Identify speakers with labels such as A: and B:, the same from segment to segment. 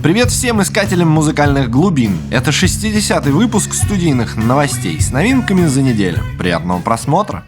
A: Привет всем искателям музыкальных глубин. Это 60-й выпуск студийных новостей с новинками за неделю. Приятного просмотра.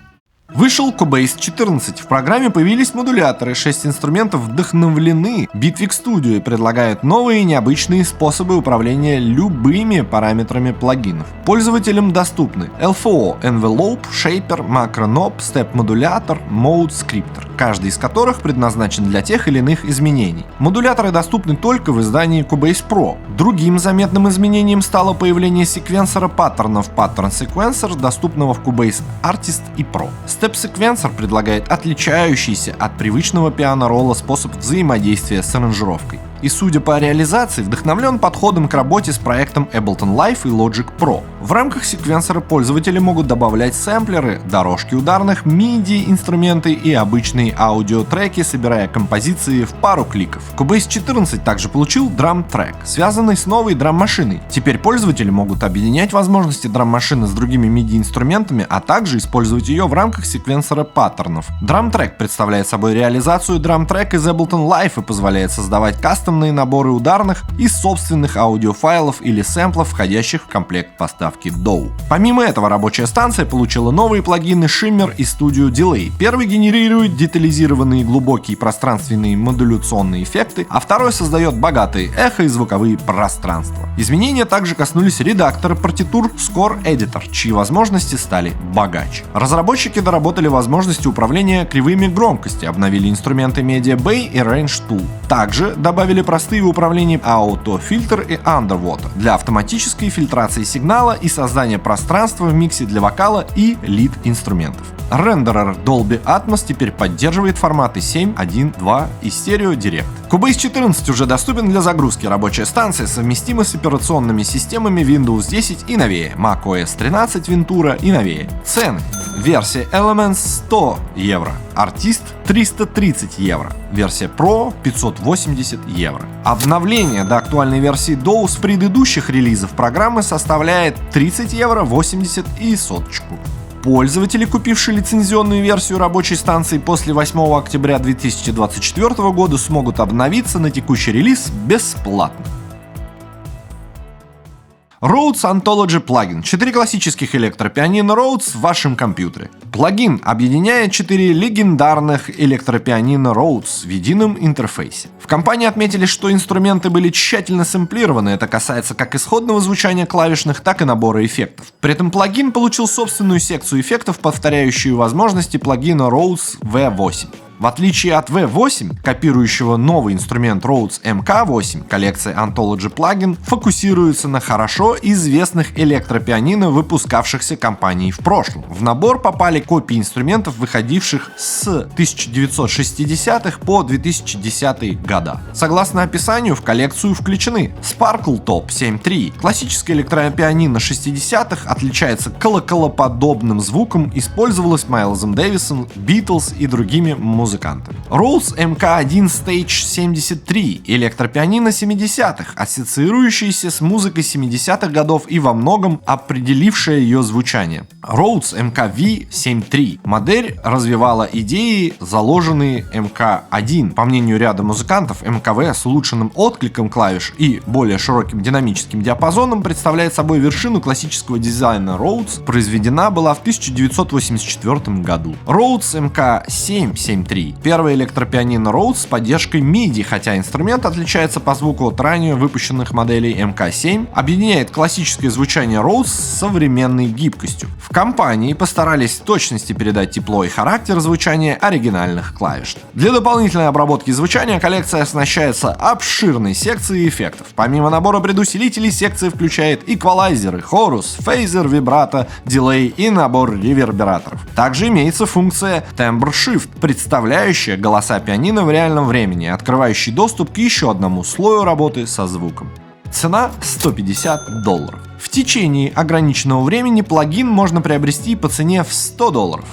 A: Вышел Cubase 14. В программе появились модуляторы. 6 инструментов вдохновлены Bitwig Studio и предлагают новые необычные способы управления любыми параметрами плагинов. Пользователям доступны LFO, Envelope, Shaper, Macro Knob, Step Modulator, Mode Scripter, каждый из которых предназначен для тех или иных изменений. Модуляторы доступны только в издании Cubase Pro. Другим заметным изменением стало появление секвенсора паттернов Pattern Sequencer, доступного в Cubase Artist и Pro. Step Sequencer предлагает отличающийся от привычного пиано-ролла способ взаимодействия с аранжировкой. И, судя по реализации, вдохновлен подходом к работе с проектом Ableton Live и Logic Pro. В рамках секвенсора пользователи могут добавлять сэмплеры, дорожки ударных, MIDI инструменты и обычные аудиотреки, собирая композиции в пару кликов. Cubase 14 также получил драм-трек, связанный с новой драм-машиной. Теперь пользователи могут объединять возможности драм-машины с другими MIDI инструментами, а также использовать ее в рамках секвенсора паттернов. Драм-трек представляет собой реализацию драм-трек из Ableton Live и позволяет создавать кастомные наборы ударных из собственных аудиофайлов или сэмплов, входящих в комплект поставки DAW. Помимо этого, рабочая станция получила новые плагины Shimmer и Studio Delay. Первый генерирует детализированные глубокие пространственные модуляционные эффекты, а второй создает богатые эхо и звуковые пространства. Изменения также коснулись редактора партитур Score Editor, чьи возможности стали богаче. Разработчики доработали возможности управления кривыми громкости, обновили инструменты Media Bay и Range Tool. Также добавили простые управления Auto Filter и Underwater для автоматической фильтрации сигнала и создания пространства в миксе для вокала и лид-инструментов. Рендерер Dolby Atmos теперь поддерживает форматы 7, 1, 2 и Stereo Direct. Cubase 14 уже доступен для загрузки. Рабочая станция совместима с операционными системами Windows 10 и новее, macOS 13 Ventura и новее. Цены. Версия Elements 100 евро, Artist 330 евро, версия Pro 580 евро. Обновление до актуальной версии DAW с предыдущих релизов программы составляет 30 евро, 80 и соточку. Пользователи, купившие лицензионную версию рабочей станции после 8 октября 2024 года, смогут обновиться на текущий релиз бесплатно. Rhodes Anthology плагин. 4 классических электропианино Rhodes в вашем компьютере. Плагин объединяет 4 легендарных электропианино Rhodes в едином интерфейсе. В компании отметили, что инструменты были тщательно сэмплированы. Это касается как исходного звучания клавишных, так и набора эффектов. При этом плагин получил собственную секцию эффектов, повторяющую возможности плагина Rhodes V8. В отличие от V8, копирующего новый инструмент Rhodes MK8, коллекция Anthology плагин фокусируется на хорошо известных электропианино, выпускавшихся компанией в прошлом. В набор попали копии инструментов, выходивших с 1960-х по 2010 года. Согласно описанию, в коллекцию включены Sparkle Top 7.3. Классическое электропианино 60-х отличается колоколоподобным звуком, использовалось Майлзом Дэвисом, Beatles и другими музыкантами. Rhodes MK1 Stage 73 — электропианино 70-х, ассоциирующееся с музыкой 70-х годов и во многом определившее ее звучание. Rhodes MKV 7.3 модель развивала идеи, заложенные MK1. По мнению ряда музыкантов, МКВ с улучшенным откликом клавиш и более широким динамическим диапазоном представляет собой вершину классического дизайна Rhodes. Произведена была в 1984 году. Rhodes MK7 7.3 — первое электропианино Rhodes с поддержкой MIDI, хотя инструмент отличается по звуку от ранее выпущенных моделей MK7, объединяет классическое звучание Rhodes с современной гибкостью. В компании постарались в точности передать тепло и характер звучания оригинальных клавиш. Для дополнительной обработки звучания коллекция оснащается обширной секцией эффектов. Помимо набора предусилителей, секция включает эквалайзеры, хорус, фейзер, вибрато, дилей и набор ревербераторов. Также имеется функция Timbre Shift, представляющая голоса пианино в реальном времени, открывающий доступ к еще одному слою работы со звуком. Цена $150. В течение ограниченного времени плагин можно приобрести по цене в $100.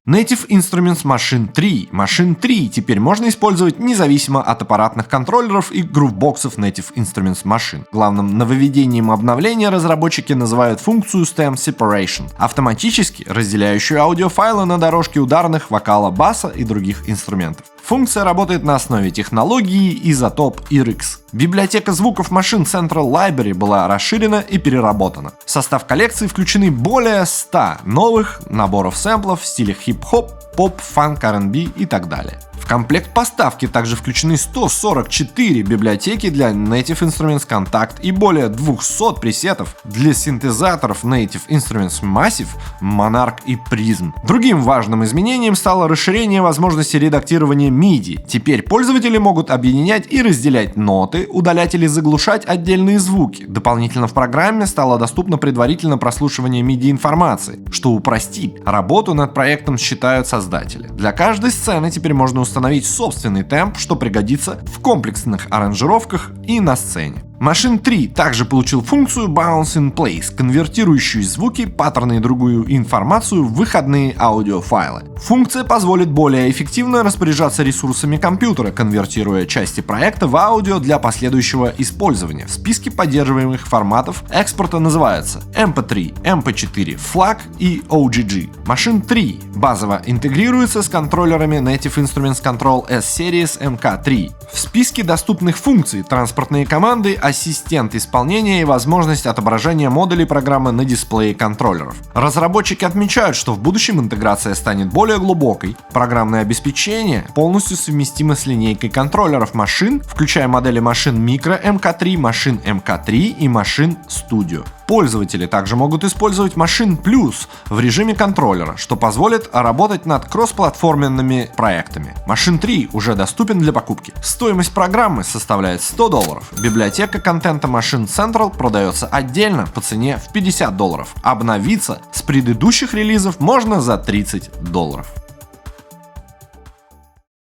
A: Native Instruments Machine 3. Machine 3 теперь можно использовать независимо от аппаратных контроллеров и грувбоксов Native Instruments Machine. Главным нововведением обновления разработчики называют функцию Stem Separation, автоматически разделяющую аудиофайлы на дорожки ударных, вокала, баса и других инструментов. Функция работает на основе технологии Isotope RX. Библиотека звуков машин Central Library была расширена и переработана. В состав коллекции включены более 100 новых наборов сэмплов в стилях хип-хоп, поп, фанк, R&B и так далее. В комплект поставки также включены 144 библиотеки для Native Instruments Contact и более 200 пресетов для синтезаторов Native Instruments Massive, Monarch и Prism. Другим важным изменением стало расширение возможности редактирования MIDI. Теперь пользователи могут объединять и разделять ноты, удалять или заглушать отдельные звуки. Дополнительно в программе стало доступно предварительное прослушивание MIDI информации, что упростит работу над проектом, считают создатели. Для каждой сцены теперь можно установить собственный темп, что пригодится в комплексных аранжировках и на сцене. Machine 3 также получил функцию Bounce in Place, конвертирующую звуки, паттерны и другую информацию в выходные аудиофайлы. Функция позволит более эффективно распоряжаться ресурсами компьютера, конвертируя части проекта в аудио для последующего использования. В списке поддерживаемых форматов экспорта называются MP3, MP4, FLAC и OGG. Machine 3 базово интегрируется с контроллерами Native Instruments Control S-Series MK3. В списке доступных функций транспортные команды, ассистент исполнения и возможность отображения модулей программы на дисплее контроллеров. Разработчики отмечают, что в будущем интеграция станет более глубокой. Программное обеспечение полностью совместимо с линейкой контроллеров машин, включая модели машин Micro MK3, машин MK3 и машин Studio. Пользователи также могут использовать Machine Plus в режиме контроллера, что позволит работать над кроссплатформенными проектами. Machine 3 уже доступен для покупки. Стоимость программы составляет $100. Библиотека контента Machine Central продается отдельно по цене в $50. Обновиться с предыдущих релизов можно за $30.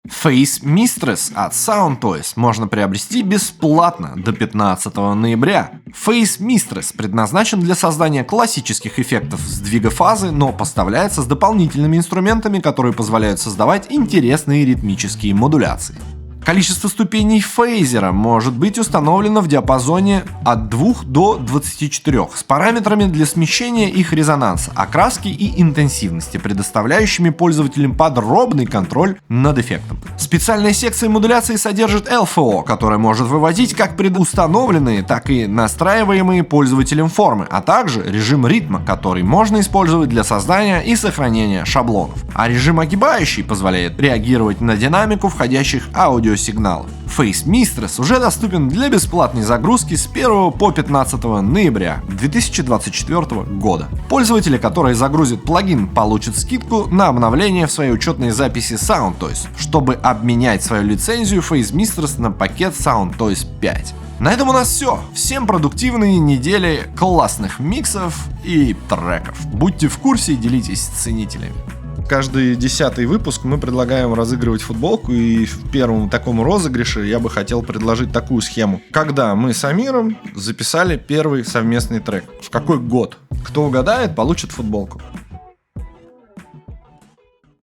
A: Face Mistress от Soundtoys можно приобрести бесплатно до 15 ноября. Face Mistress предназначен для создания классических эффектов сдвига фазы, но поставляется с дополнительными инструментами, которые позволяют создавать интересные ритмические модуляции. Количество ступеней фейзера может быть установлено в диапазоне от 2 до 24 с параметрами для смещения их резонанса, окраски и интенсивности, предоставляющими пользователям подробный контроль над эффектом. Специальная секция модуляции содержит LFO, которая может выводить как предустановленные, так и настраиваемые пользователем формы, а также режим ритма, который можно использовать для создания и сохранения шаблонов. А режим огибающий позволяет реагировать на динамику входящих аудиосигналов. Face Mistress уже доступен для бесплатной загрузки с 1 по 15 ноября 2024 года. Пользователи, которые загрузят плагин, получат скидку на обновление в своей учетной записи Soundtoys, чтобы обменять свою лицензию Face Mistress на пакет Soundtoys 5. На этом у нас все. Всем продуктивной недели, классных миксов и треков. Будьте в курсе и делитесь с ценителями. Каждый 10-й выпуск мы предлагаем разыгрывать футболку, и в первом таком розыгрыше я бы хотел предложить такую схему. Когда мы с Амиром записали первый совместный трек. В какой год? Кто угадает, получит футболку.